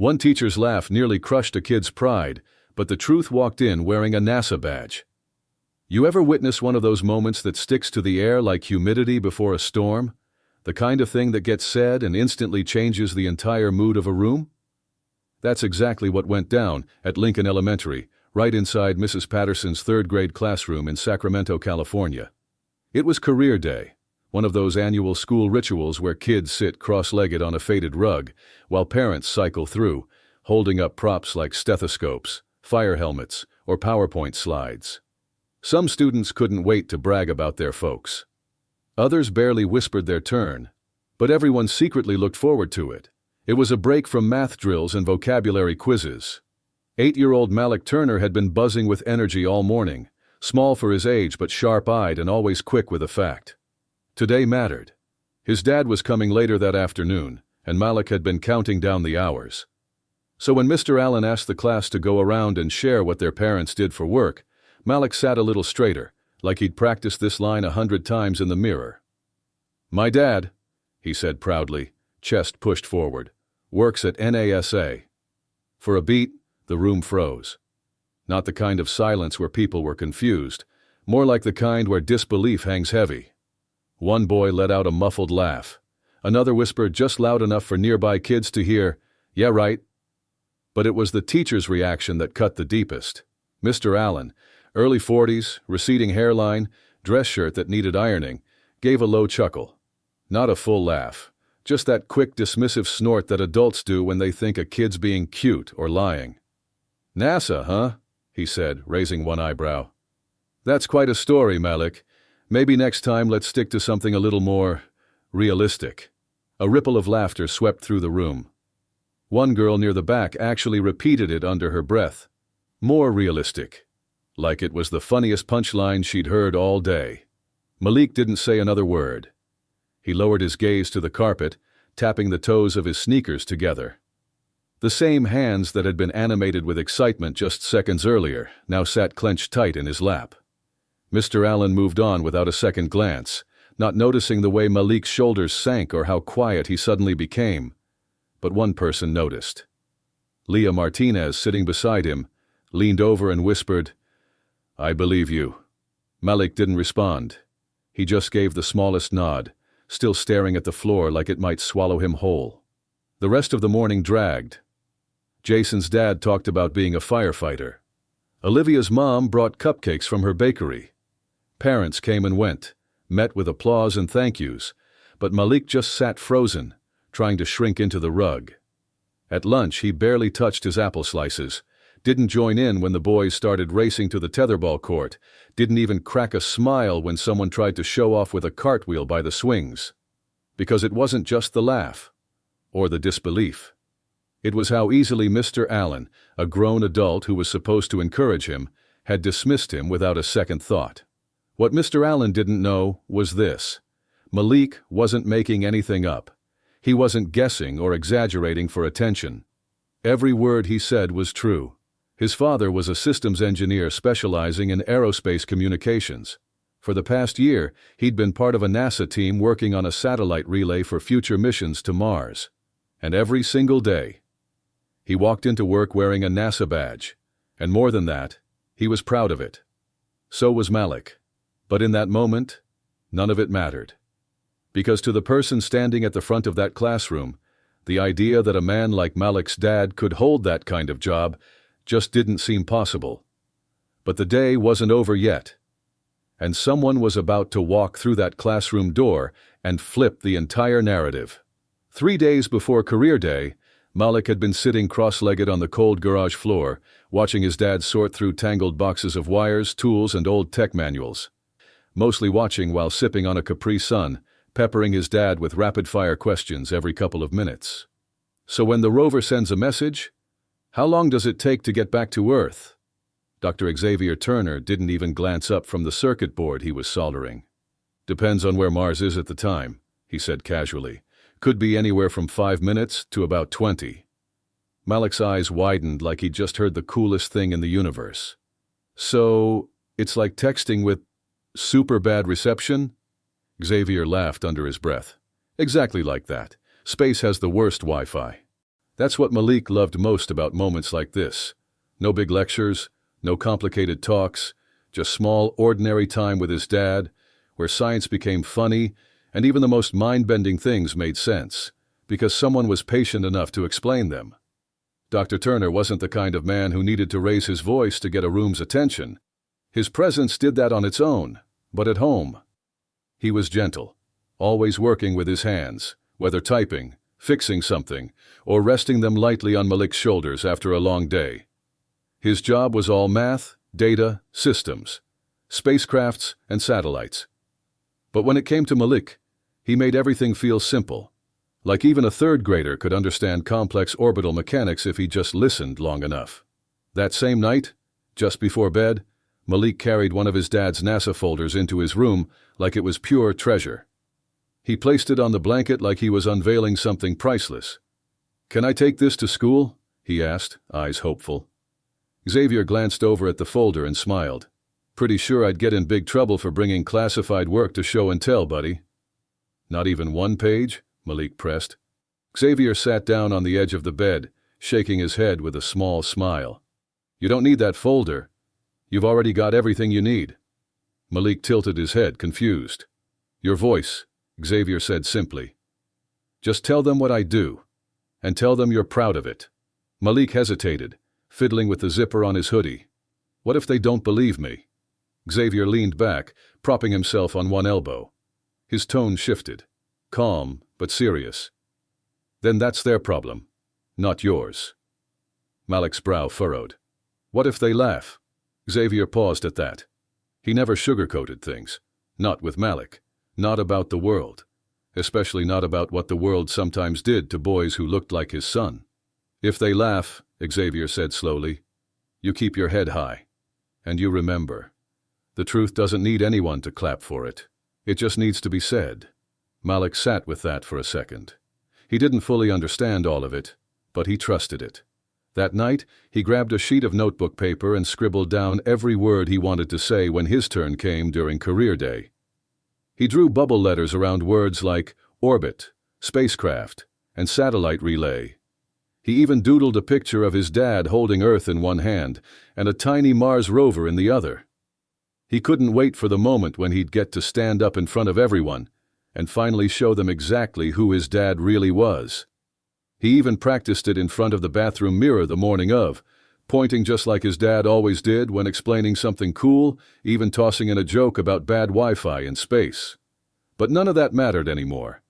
One teacher's laugh nearly crushed a kid's pride, but the truth walked in wearing a NASA badge. You ever witness one of those moments that sticks to the air like humidity before a storm? The kind of thing that gets said and instantly changes the entire mood of a room? That's exactly what went down at Lincoln Elementary, right inside Mrs. Patterson's third-grade classroom in Sacramento, California. It was career day, one of those annual school rituals where kids sit cross-legged on a faded rug, while parents cycle through, holding up props like stethoscopes, fire helmets, or PowerPoint slides. Some students couldn't wait to brag about their folks. Others barely whispered their turn, but everyone secretly looked forward to it. It was a break from math drills and vocabulary quizzes. 8-year-old Malik Turner had been buzzing with energy all morning, small for his age but sharp-eyed and always quick with a fact. Today mattered. His dad was coming later that afternoon, and Malik had been counting down the hours. So when Mr. Allen asked the class to go around and share what their parents did for work, Malik sat a little straighter, like he'd practiced this line 100 times in the mirror. "My dad," he said proudly, chest pushed forward, "works at NASA." For a beat, the room froze. Not the kind of silence where people were confused, more like the kind where disbelief hangs heavy. One boy let out a muffled laugh. Another whispered just loud enough for nearby kids to hear, "Yeah, right." But it was the teacher's reaction that cut the deepest. Mr. Allen, early 40s, receding hairline, dress shirt that needed ironing, gave a low chuckle. Not a full laugh, just that quick dismissive snort that adults do when they think a kid's being cute or lying. "NASA, huh?" he said, raising one eyebrow. "That's quite a story, Malik. Maybe next time let's stick to something a little more realistic." A ripple of laughter swept through the room. One girl near the back actually repeated it under her breath. More realistic. Like it was the funniest punchline she'd heard all day. Malik didn't say another word. He lowered his gaze to the carpet, tapping the toes of his sneakers together. The same hands that had been animated with excitement just seconds earlier now sat clenched tight in his lap. Mr. Allen moved on without a second glance, not noticing the way Malik's shoulders sank or how quiet he suddenly became. But one person noticed. Leah Martinez, sitting beside him, leaned over and whispered, "I believe you." Malik didn't respond. He just gave the smallest nod, still staring at the floor like it might swallow him whole. The rest of the morning dragged. Jason's dad talked about being a firefighter. Olivia's mom brought cupcakes from her bakery. Parents came and went, met with applause and thank yous, but Malik just sat frozen, trying to shrink into the rug. At lunch, he barely touched his apple slices, didn't join in when the boys started racing to the tetherball court, didn't even crack a smile when someone tried to show off with a cartwheel by the swings. Because it wasn't just the laugh, or the disbelief. It was how easily Mr. Allen, a grown adult who was supposed to encourage him, had dismissed him without a second thought. What Mr. Allen didn't know was this. Malik wasn't making anything up. He wasn't guessing or exaggerating for attention. Every word he said was true. His father was a systems engineer specializing in aerospace communications. For the past year, he'd been part of a NASA team working on a satellite relay for future missions to Mars. And every single day, he walked into work wearing a NASA badge. And more than that, he was proud of it. So was Malik. But in that moment, none of it mattered. Because to the person standing at the front of that classroom, the idea that a man like Malik's dad could hold that kind of job just didn't seem possible. But the day wasn't over yet. And someone was about to walk through that classroom door and flip the entire narrative. 3 days before career day, Malik had been sitting cross-legged on the cold garage floor, watching his dad sort through tangled boxes of wires, tools, and old tech manuals. Mostly watching while sipping on a Capri Sun, peppering his dad with rapid-fire questions every couple of minutes. "So when the rover sends a message, how long does it take to get back to Earth?" Dr. Xavier Turner didn't even glance up from the circuit board he was soldering. "Depends on where Mars is at the time," he said casually. "Could be anywhere from 5 minutes to about 20. Malik's eyes widened like he'd just heard the coolest thing in the universe. "So, it's like texting with super bad reception?" Xavier laughed under his breath. "Exactly like that. Space has the worst Wi-Fi." That's what Malik loved most about moments like this. No big lectures, no complicated talks, just small, ordinary time with his dad, where science became funny and even the most mind-bending things made sense, because someone was patient enough to explain them. Dr. Turner wasn't the kind of man who needed to raise his voice to get a room's attention. His presence did that on its own, but at home. He was gentle, always working with his hands, whether typing, fixing something, or resting them lightly on Malik's shoulders after a long day. His job was all math, data, systems, spacecrafts, and satellites. But when it came to Malik, he made everything feel simple, like even a third grader could understand complex orbital mechanics if he just listened long enough. That same night, just before bed, Malik carried one of his dad's NASA folders into his room like it was pure treasure. He placed it on the blanket like he was unveiling something priceless. "Can I take this to school?" he asked, eyes hopeful. Xavier glanced over at the folder and smiled. "Pretty sure I'd get in big trouble for bringing classified work to show and tell, buddy." "Not even one page?" Malik pressed. Xavier sat down on the edge of the bed, shaking his head with a small smile. "You don't need that folder. You've already got everything you need." Malik tilted his head, confused. "Your voice," Xavier said simply. "Just tell them what I do, and tell them you're proud of it." Malik hesitated, fiddling with the zipper on his hoodie. "What if they don't believe me?" Xavier leaned back, propping himself on one elbow. His tone shifted, calm but serious. "Then that's their problem, not yours." Malik's brow furrowed. "What if they laugh?" Xavier paused at that. He never sugarcoated things. Not with Malik. Not about the world. Especially not about what the world sometimes did to boys who looked like his son. "If they laugh," Xavier said slowly, "you keep your head high. And you remember. The truth doesn't need anyone to clap for it. It just needs to be said." Malik sat with that for a second. He didn't fully understand all of it, but he trusted it. That night, he grabbed a sheet of notebook paper and scribbled down every word he wanted to say when his turn came during career day. He drew bubble letters around words like orbit, spacecraft, and satellite relay. He even doodled a picture of his dad holding Earth in one hand and a tiny Mars rover in the other. He couldn't wait for the moment when he'd get to stand up in front of everyone and finally show them exactly who his dad really was. He even practiced it in front of the bathroom mirror the morning of, pointing just like his dad always did when explaining something cool, even tossing in a joke about bad Wi-Fi in space. But none of that mattered anymore.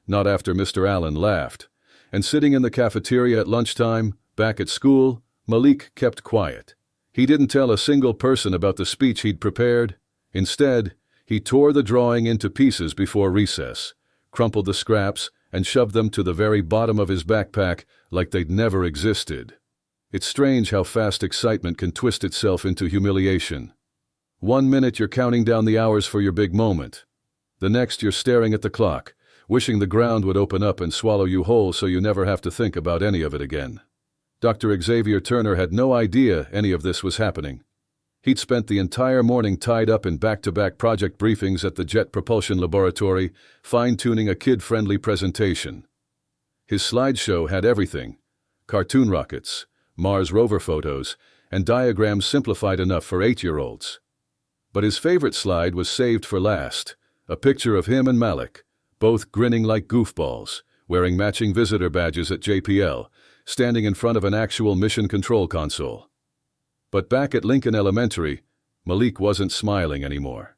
Not after Mr. Allen laughed. And sitting in the cafeteria at lunchtime, back at school, Malik kept quiet. He didn't tell a single person about the speech he'd prepared. Instead, he tore the drawing into pieces before recess, crumpled the scraps, and shoved them to the very bottom of his backpack like they'd never existed. It's strange how fast excitement can twist itself into humiliation. 1 minute you're counting down the hours for your big moment. The next you're staring at the clock, wishing the ground would open up and swallow you whole so you never have to think about any of it again. Dr. Xavier Turner had no idea any of this was happening. He'd spent the entire morning tied up in back-to-back project briefings at the Jet Propulsion Laboratory, fine-tuning a kid-friendly presentation. His slideshow had everything: cartoon rockets, Mars rover photos, and diagrams simplified enough for 8-year-olds. But his favorite slide was saved for last, a picture of him and Malik, both grinning like goofballs, wearing matching visitor badges at JPL, standing in front of an actual mission control console. But back at Lincoln Elementary, Malik wasn't smiling anymore.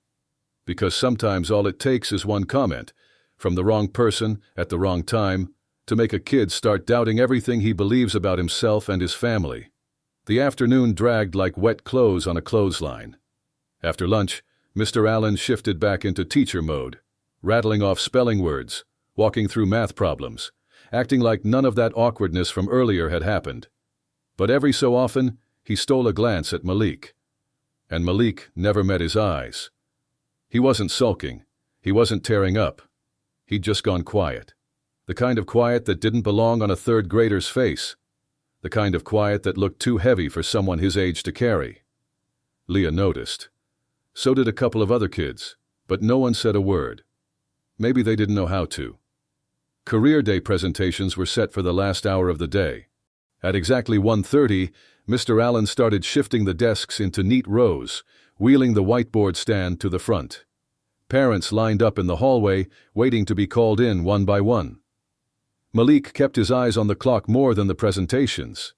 Because sometimes all it takes is one comment, from the wrong person at the wrong time, to make a kid start doubting everything he believes about himself and his family. The afternoon dragged like wet clothes on a clothesline. After lunch, Mr. Allen shifted back into teacher mode, rattling off spelling words, walking through math problems, acting like none of that awkwardness from earlier had happened. But every so often, he stole a glance at Malik. And Malik never met his eyes. He wasn't sulking. He wasn't tearing up. He'd just gone quiet. The kind of quiet that didn't belong on a third grader's face. The kind of quiet that looked too heavy for someone his age to carry. Leah noticed. So did a couple of other kids, but no one said a word. Maybe they didn't know how to. Career day presentations were set for the last hour of the day. At exactly 1:30, Mr. Allen started shifting the desks into neat rows, wheeling the whiteboard stand to the front. Parents lined up in the hallway, waiting to be called in one by one. Malik kept his eyes on the clock more than the presentations.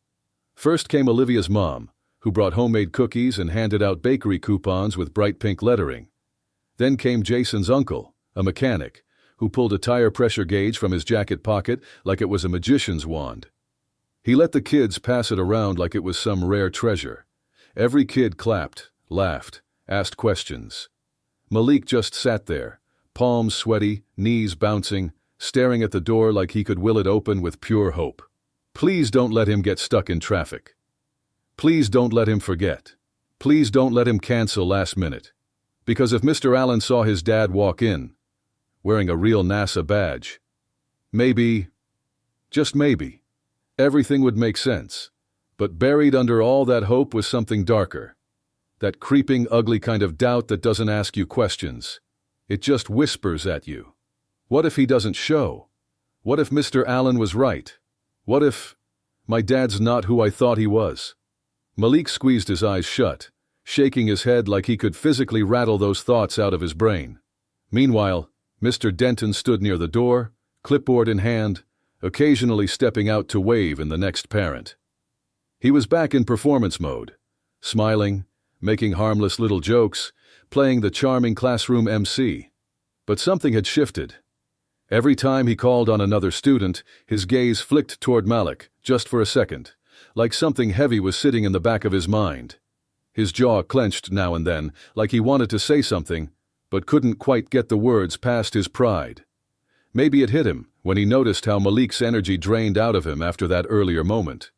First came Olivia's mom, who brought homemade cookies and handed out bakery coupons with bright pink lettering. Then came Jason's uncle, a mechanic, who pulled a tire pressure gauge from his jacket pocket like it was a magician's wand. He let the kids pass it around like it was some rare treasure. Every kid clapped, laughed, asked questions. Malik just sat there, palms sweaty, knees bouncing, staring at the door like he could will it open with pure hope. Please don't let him get stuck in traffic. Please don't let him forget. Please don't let him cancel last minute. Because if Mr. Allen saw his dad walk in, wearing a real NASA badge, maybe, just maybe, everything would make sense. But buried under all that hope was something darker. That creeping, ugly kind of doubt that doesn't ask you questions. It just whispers at you. What if he doesn't show? What if Mr. Allen was right? What if my dad's not who I thought he was? Malik squeezed his eyes shut, shaking his head like he could physically rattle those thoughts out of his brain. Meanwhile, Mr. Denton stood near the door, clipboard in hand, occasionally stepping out to wave in the next parent. He was back in performance mode, smiling, making harmless little jokes, playing the charming classroom MC. But something had shifted. Every time he called on another student, his gaze flicked toward Malik, just for a second, like something heavy was sitting in the back of his mind. His jaw clenched now and then, like he wanted to say something, but couldn't quite get the words past his pride. Maybe it hit him when he noticed how Malik's energy drained out of him after that earlier moment.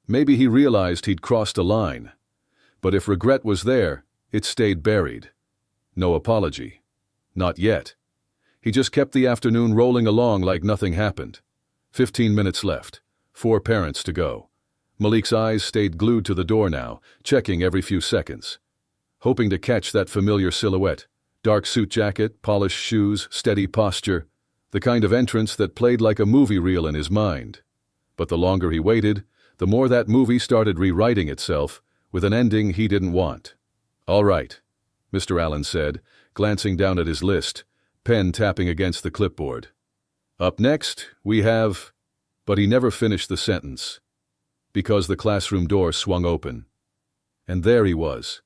Maybe he realized he'd crossed a line. But if regret was there, it stayed buried. No apology. Not yet. He just kept the afternoon rolling along like nothing happened. 15 minutes left. 4 parents to go. Malik's eyes stayed glued to the door now, checking every few seconds. Hoping to catch that familiar silhouette. Dark suit jacket, polished shoes, steady posture. The kind of entrance that played like a movie reel in his mind. But the longer he waited, the more that movie started rewriting itself, with an ending he didn't want. "All right," Mr. Allen said, glancing down at his list, pen tapping against the clipboard. "Up next, we have—" But he never finished the sentence, because the classroom door swung open. And there he was.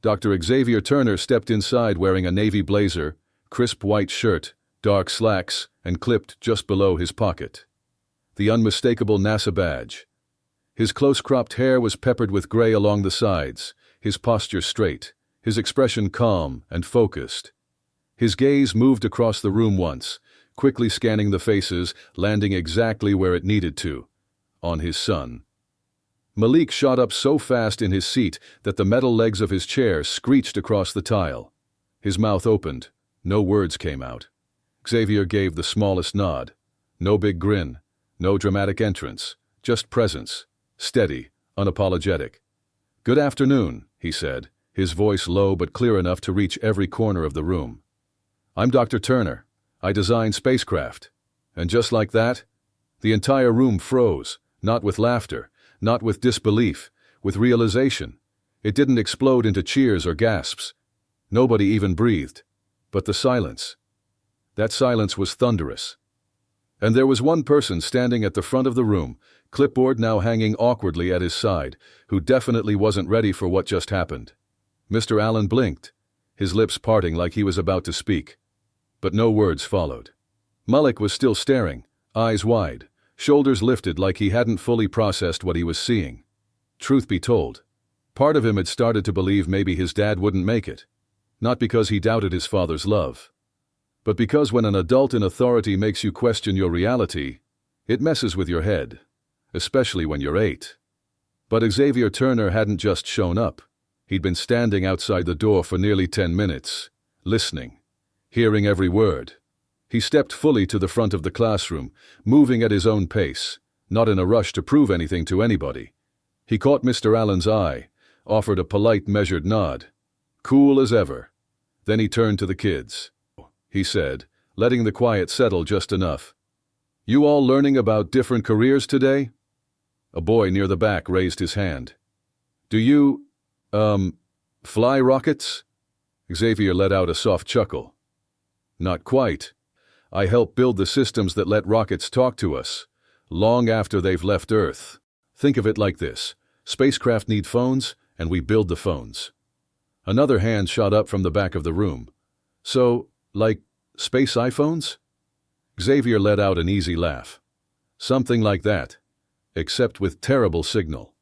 Dr. Xavier Turner stepped inside wearing a navy blazer, crisp white shirt, dark slacks, and clipped just below his pocket. The unmistakable NASA badge. His close-cropped hair was peppered with gray along the sides, his posture straight, his expression calm and focused. His gaze moved across the room once, quickly scanning the faces, landing exactly where it needed to, on his son. Malik shot up so fast in his seat that the metal legs of his chair screeched across the tile. His mouth opened. No words came out. Xavier gave the smallest nod. No big grin. No dramatic entrance. Just presence. Steady, unapologetic. "Good afternoon," he said, his voice low but clear enough to reach every corner of the room. "I'm Dr. Turner. I design spacecraft." And just like that, the entire room froze, not with laughter, not with disbelief, with realization. It didn't explode into cheers or gasps. Nobody even breathed. But the silence. That silence was thunderous. And there was one person standing at the front of the room, clipboard now hanging awkwardly at his side, who definitely wasn't ready for what just happened. Mr. Allen blinked, his lips parting like he was about to speak. But no words followed. Malik was still staring, eyes wide, shoulders lifted like he hadn't fully processed what he was seeing. Truth be told, part of him had started to believe maybe his dad wouldn't make it. Not because he doubted his father's love, but because when an adult in authority makes you question your reality, it messes with your head, especially when you're 8. But Xavier Turner hadn't just shown up. He'd been standing outside the door for nearly 10 minutes, listening, hearing every word. He stepped fully to the front of the classroom, moving at his own pace, not in a rush to prove anything to anybody. He caught Mr. Allen's eye, offered a polite, measured nod. Cool as ever. Then he turned to the kids. He said, letting the quiet settle just enough. You all learning about different careers today? A boy near the back raised his hand. Do you, fly rockets? Xavier let out a soft chuckle. Not quite. I help build the systems that let rockets talk to us, long after they've left Earth. Think of it like this. Spacecraft need phones, and we build the phones. Another hand shot up from the back of the room. So, like, space iPhones? Xavier let out an easy laugh. Something like that, except with terrible signal.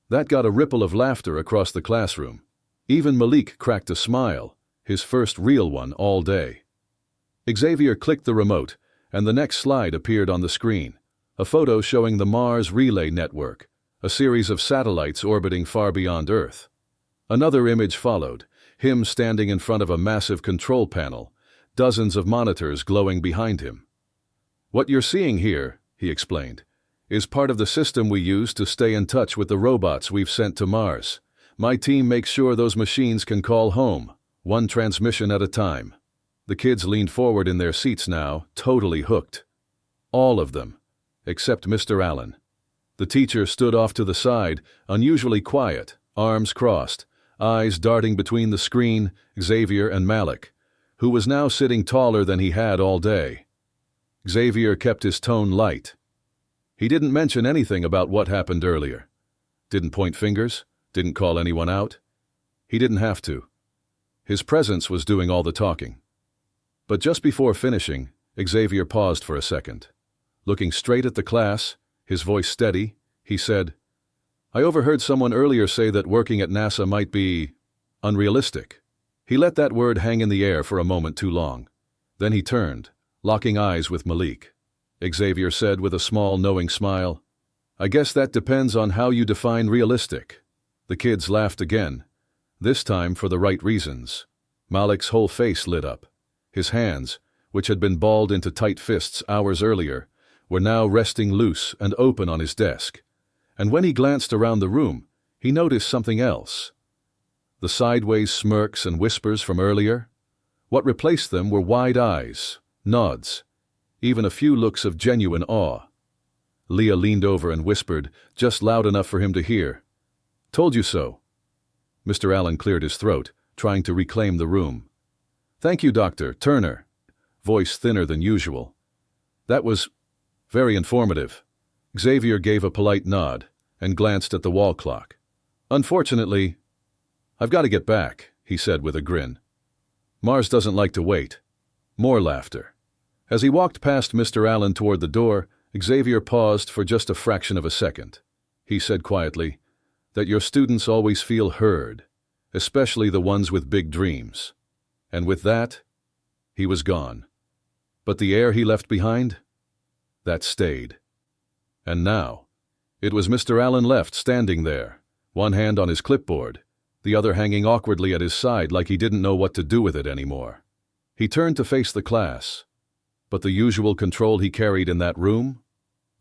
That got a ripple of laughter across the classroom. Even Malik cracked a smile, his first real one all day. Xavier clicked the remote, and the next slide appeared on the screen, a photo showing the Mars Relay Network, a series of satellites orbiting far beyond Earth. Another image followed, him standing in front of a massive control panel, dozens of monitors glowing behind him. What you're seeing here, he explained, is part of the system we use to stay in touch with the robots we've sent to Mars. My team makes sure those machines can call home, one transmission at a time. The kids leaned forward in their seats now, totally hooked. All of them, except Mr. Allen. The teacher stood off to the side, unusually quiet, arms crossed, eyes darting between the screen, Xavier and Malik, who was now sitting taller than he had all day. Xavier kept his tone light. He didn't mention anything about what happened earlier. Didn't point fingers, didn't call anyone out. He didn't have to. His presence was doing all the talking. But just before finishing, Xavier paused for a second. Looking straight at the class, his voice steady, he said, I overheard someone earlier say that working at NASA might be unrealistic. He let that word hang in the air for a moment too long. Then he turned, locking eyes with Malik. Xavier said with a small, knowing smile, I guess that depends on how you define realistic. The kids laughed again, this time for the right reasons. Malik's whole face lit up. His hands, which had been balled into tight fists hours earlier, were now resting loose and open on his desk. And when he glanced around the room, he noticed something else. The sideways smirks and whispers from earlier? What replaced them were wide eyes, nods, even a few looks of genuine awe. Leah leaned over and whispered, just loud enough for him to hear, Told you so. Mr. Allen cleared his throat, trying to reclaim the room. Thank you, Dr. Turner. Voice thinner than usual. That was very informative. Xavier gave a polite nod and glanced at the wall clock. Unfortunately, I've got to get back, he said with a grin. Mars doesn't like to wait. More laughter. As he walked past Mr. Allen toward the door, Xavier paused for just a fraction of a second. He said quietly, that your students always feel heard, especially the ones with big dreams. And with that, he was gone. But the air he left behind? That stayed. And now, it was Mr. Allen left standing there, one hand on his clipboard, the other hanging awkwardly at his side like he didn't know what to do with it anymore. He turned to face the class. But the usual control he carried in that room?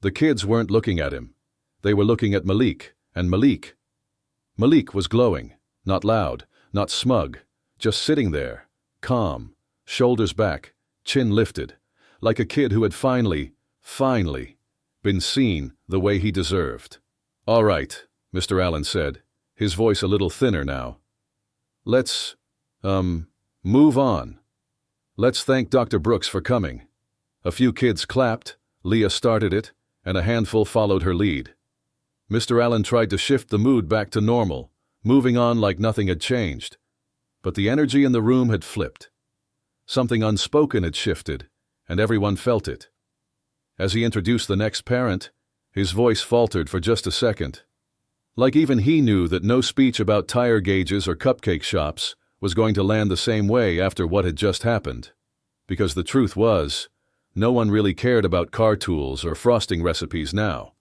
The kids weren't looking at him. They were looking at Malik, and Malik was glowing, not loud, not smug, just sitting there, calm, shoulders back, chin lifted, like a kid who had finally been seen the way he deserved. All right, Mr. Allen said, his voice a little thinner now. Let's, move on. Let's thank Dr. Brooks for coming. A few kids clapped, Leah started it, and a handful followed her lead. Mr. Allen tried to shift the mood back to normal, moving on like nothing had changed. But the energy in the room had flipped. Something unspoken had shifted, and everyone felt it. As he introduced the next parent, his voice faltered for just a second. Like even he knew that no speech about tire gauges or cupcake shops was going to land the same way after what had just happened. Because the truth was, no one really cared about car tools or frosting recipes now.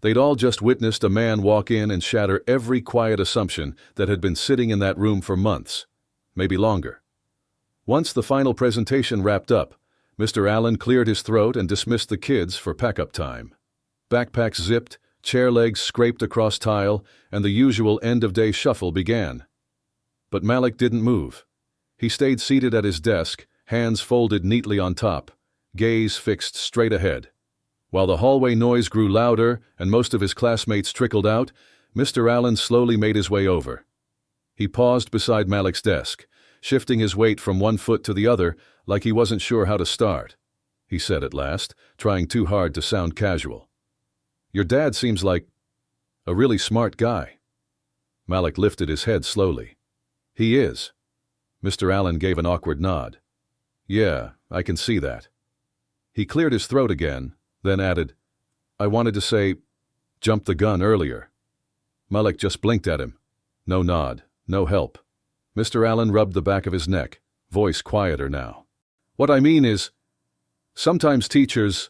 They'd all just witnessed a man walk in and shatter every quiet assumption that had been sitting in that room for months, maybe longer. Once the final presentation wrapped up, Mr. Allen cleared his throat and dismissed the kids for pack-up time. Backpacks zipped, chair legs scraped across tile, and the usual end-of-day shuffle began. But Malik didn't move. He stayed seated at his desk, hands folded neatly on top, gaze fixed straight ahead. While the hallway noise grew louder and most of his classmates trickled out, Mr. Allen slowly made his way over. He paused beside Malik's desk, shifting his weight from one foot to the other like he wasn't sure how to start. He said at last, trying too hard to sound casual. "Your dad seems like a really smart guy." Malik lifted his head slowly. "He is." Mr. Allen gave an awkward nod. "Yeah, I can see that." He cleared his throat again, then added, "I wanted to say, jumped the gun earlier." Malik just blinked at him. No nod, no help. Mr. Allen rubbed the back of his neck, voice quieter now. "What I mean is, sometimes teachers,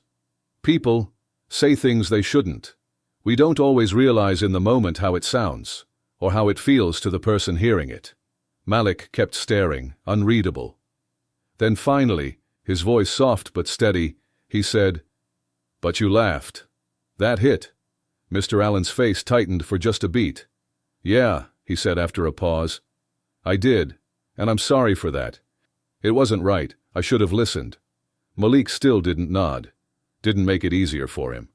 people, say things they shouldn't. We don't always realize in the moment how it sounds, or how it feels to the person hearing it." Malik kept staring, unreadable. Then finally, his voice soft but steady, he said, "But you laughed. That hit." Mr. Allen's face tightened for just a beat. "Yeah," he said after a pause. "I did, and I'm sorry for that. It wasn't right. I should have listened." Malik still didn't nod. Didn't make it easier for him.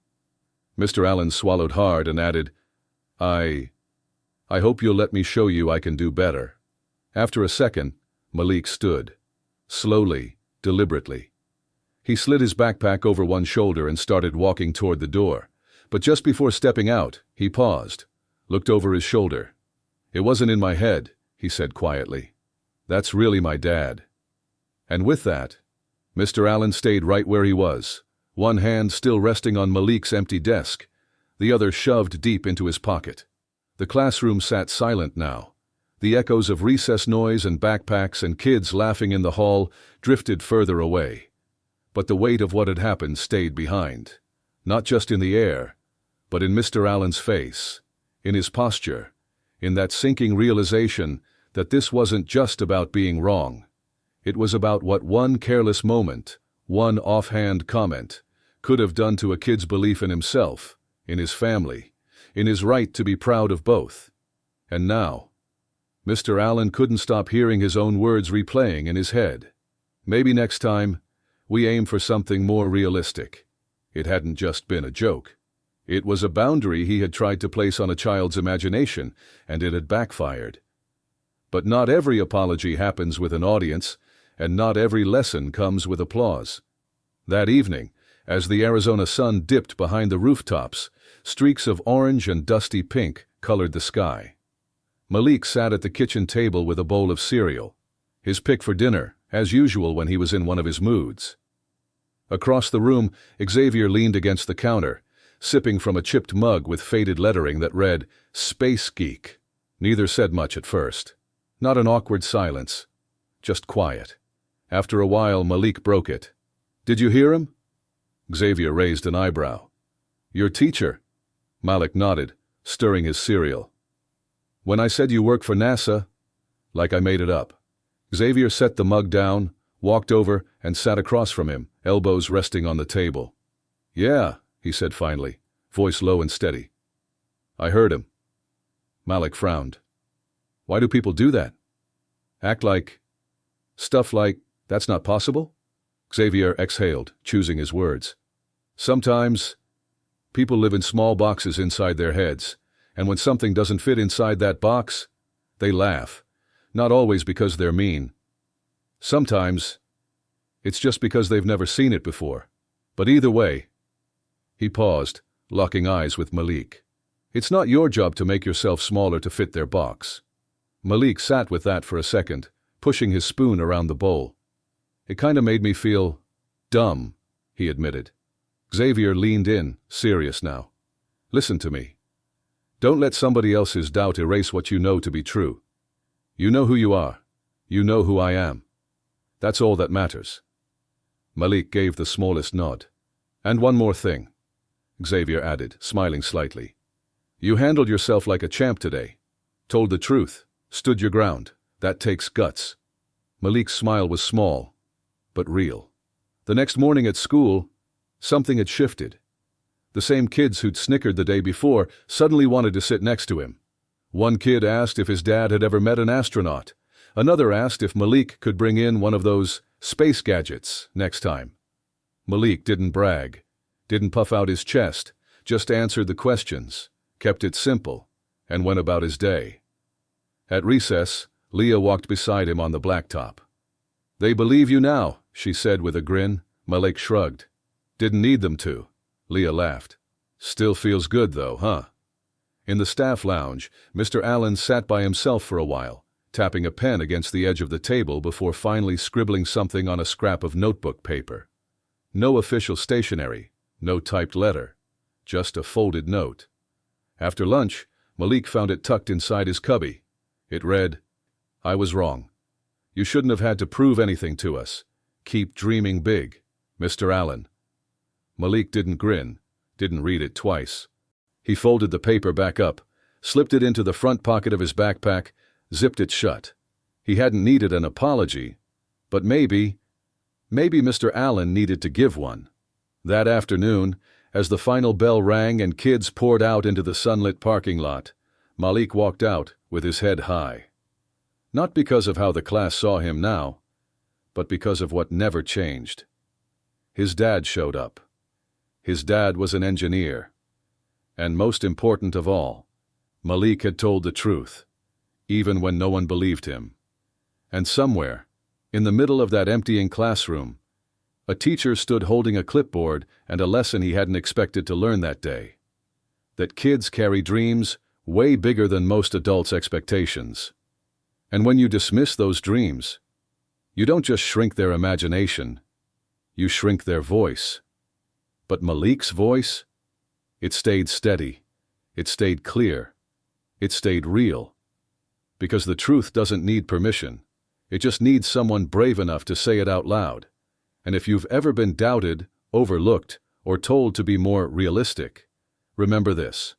Mr. Allen swallowed hard and added, I hope you'll let me show you I can do better." After a second, Malik stood. Slowly, deliberately. He slid his backpack over one shoulder and started walking toward the door. But just before stepping out, he paused, looked over his shoulder. "It wasn't in my head," he said quietly. "That's really my dad." And with that, Mr. Allen stayed right where he was, one hand still resting on Malik's empty desk, the other shoved deep into his pocket. The classroom sat silent now. The echoes of recess noise and backpacks and kids laughing in the hall drifted further away. But the weight of what had happened stayed behind, not just in the air, but in Mr. Allen's face, in his posture, in that sinking realization that this wasn't just about being wrong. It was about what one careless moment, one offhand comment, could have done to a kid's belief in himself, in his family, in his right to be proud of both. And now, Mr. Allen couldn't stop hearing his own words replaying in his head. Maybe next time, we aim for something more realistic. It hadn't just been a joke. It was a boundary he had tried to place on a child's imagination, and it had backfired. But not every apology happens with an audience, and not every lesson comes with applause. That evening, as the Arizona sun dipped behind the rooftops, streaks of orange and dusty pink colored the sky. Malik sat at the kitchen table with a bowl of cereal, his pick for dinner, as usual when he was in one of his moods. Across the room, Xavier leaned against the counter, sipping from a chipped mug with faded lettering that read, "Space Geek." Neither said much at first. Not an awkward silence, just quiet. After a while, Malik broke it. "Did you hear him?" Xavier raised an eyebrow. "Your teacher?" Malik nodded, stirring his cereal. "When I said you work for NASA?" Like I made it up. Xavier set the mug down, walked over, and sat across from him, elbows resting on the table. "Yeah," he said finally, voice low and steady. "I heard him." Malik frowned. "Why do people do that? Act like, stuff like, that's not possible?" Xavier exhaled, choosing his words. "Sometimes, people live in small boxes inside their heads, and when something doesn't fit inside that box, they laugh. Not always because they're mean. Sometimes, it's just because they've never seen it before. But either way..." He paused, locking eyes with Malik. "It's not your job to make yourself smaller to fit their box." Malik sat with that for a second, pushing his spoon around the bowl. "It kind of made me feel dumb," he admitted. Xavier leaned in, serious now. "Listen to me. Don't let somebody else's doubt erase what you know to be true. You know who you are. You know who I am. That's all that matters." Malik gave the smallest nod. "And one more thing," Xavier added, smiling slightly. "You handled yourself like a champ today. Told the truth. Stood your ground. That takes guts." Malik's smile was small, but real. The next morning at school, something had shifted. The same kids who'd snickered the day before suddenly wanted to sit next to him. One kid asked if his dad had ever met an astronaut. Another asked if Malik could bring in one of those space gadgets next time. Malik didn't brag, Didn't puff out his chest, just answered the questions, kept it simple, and went about his day. At recess, Leah walked beside him on the blacktop. "They believe you now," she said with a grin. Malik shrugged. "Didn't need them to." Leah laughed. "Still feels good though, huh?" In the staff lounge, Mr. Allen sat by himself for a while, tapping a pen against the edge of the table before finally scribbling something on a scrap of notebook paper. No official stationery, no typed letter, just a folded note. After lunch, Malik found it tucked inside his cubby. It read, "I was wrong. You shouldn't have had to prove anything to us. Keep dreaming big, Mr. Allen." Malik didn't grin, didn't read it twice. He folded the paper back up, slipped it into the front pocket of his backpack, zipped it shut. He hadn't needed an apology, but maybe Mr. Allen needed to give one. That afternoon, as the final bell rang and kids poured out into the sunlit parking lot, Malik walked out with his head high. Not because of how the class saw him now, but because of what never changed. His dad showed up. His dad was an engineer. And most important of all, Malik had told the truth, even when no one believed him. And somewhere, in the middle of that emptying classroom, a teacher stood holding a clipboard and a lesson he hadn't expected to learn that day. That kids carry dreams way bigger than most adults' expectations. And when you dismiss those dreams, you don't just shrink their imagination, you shrink their voice. But Malik's voice? It stayed steady. It stayed clear. It stayed real. Because the truth doesn't need permission. It just needs someone brave enough to say it out loud. And if you've ever been doubted, overlooked, or told to be more realistic, remember this.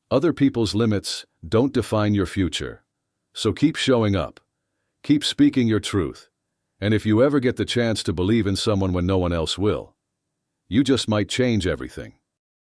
Other people's limits don't define your future. So keep showing up. Keep speaking your truth. And if you ever get the chance to believe in someone when no one else will, you just might change everything.